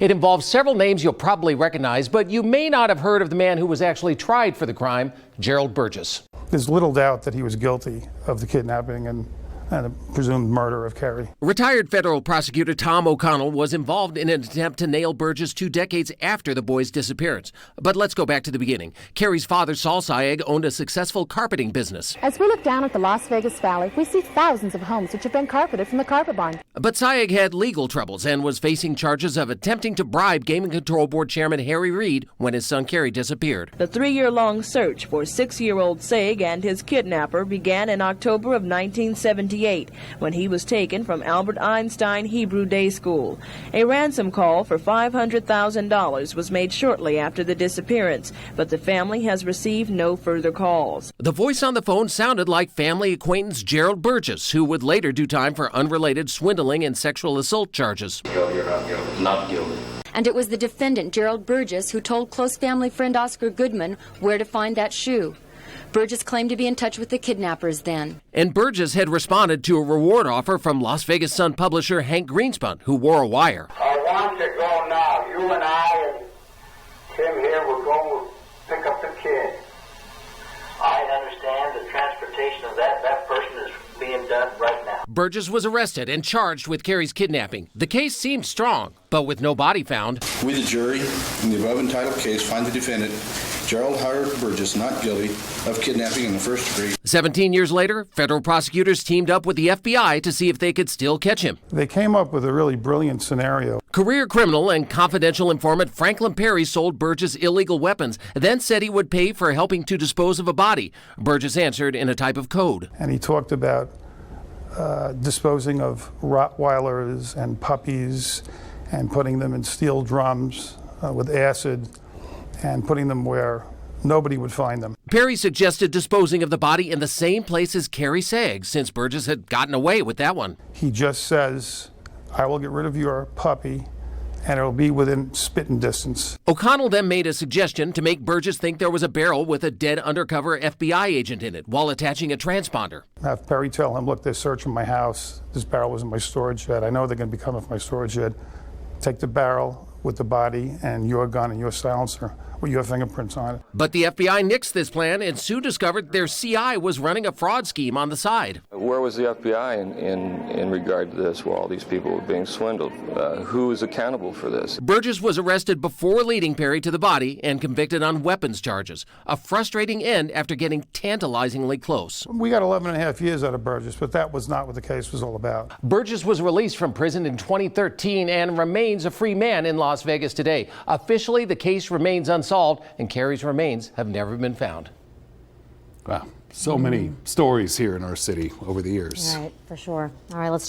It involves several names you'll probably recognize, but you may not have heard of the man who was actually tried for the crime, Jerald Burgess. There's little doubt that he was guilty of the kidnapping and the presumed murder of Cary. Retired Federal Prosecutor Tom O'Connell was involved in an attempt to nail Burgess 2 decades after the boy's disappearance. But let's go back to the beginning. Cary's father, Saul Syag, owned a successful carpeting business. As we look down at the Las Vegas Valley, we see thousands of homes which have been carpeted from the carpet barn. But Syag had legal troubles and was facing charges of attempting to bribe Gaming Control Board Chairman Harry Reid when his son Cary disappeared. The 3-year-long search for 6-year-old Syag and his kidnapper began in October of 1978. When he was taken from Albert Einstein Hebrew Day School. A ransom call for $500,000 was made shortly after the disappearance, but the family has received no further calls. The voice on the phone sounded like family acquaintance Jerald Burgess, who would later do time for unrelated swindling and sexual assault charges. Guilty or not guilty? Not guilty. And it was the defendant, Jerald Burgess, who told close family friend Oscar Goodman where to find that shoe. Burgess claimed to be in touch with the kidnappers then. And Burgess had responded to a reward offer from Las Vegas Sun publisher Hank Greenspun, who wore a wire. I want to go now. You and I and Tim here will go pick up the kid. I understand the transportation of that person is being done right now. Burgess was arrested and charged with Cary's kidnapping. The case seemed strong, but with no body found. We, the jury, in the above entitled case, find the defendant, Jerald Howard Burgess, not guilty of kidnapping in the first degree. 17 years later, federal prosecutors teamed up with the FBI to see if they could still catch him. They came up with a really brilliant scenario. Career criminal and confidential informant Franklin Perry sold Burgess illegal weapons, then said he would pay for helping to dispose of a body. Burgess answered in a type of code. And he talked about disposing of Rottweilers and puppies and putting them in steel drums with acid and putting them where nobody would find them. Perry suggested disposing of the body in the same place as Cary Syag, since Burgess had gotten away with that one. He just says, I will get rid of your puppy, and it'll be within spitting distance. O'Connell then made a suggestion to make Burgess think there was a barrel with a dead undercover FBI agent in it while attaching a transponder. Have Perry tell him, look, they're searching my house. This barrel was in my storage shed. I know they're going to be coming from my storage shed. Take the barrel with the body and your gun and your silencer with your fingerprints on it. But the FBI nixed this plan and soon discovered their CI was running a fraud scheme on the side. Where was the FBI in regard to this while these people were being swindled? Who is accountable for this? Burgess was arrested before leading Perry to the body and convicted on weapons charges. A frustrating end after getting tantalizingly close. We got 11 and a half years out of Burgess, but that was not what the case was all about. Burgess was released from prison in 2013 and remains a free man in Las Vegas today. Officially, the case remains unsolved and Cary's remains have never been found. Wow, so many stories here in our city over the years. Right, for sure. All right, let's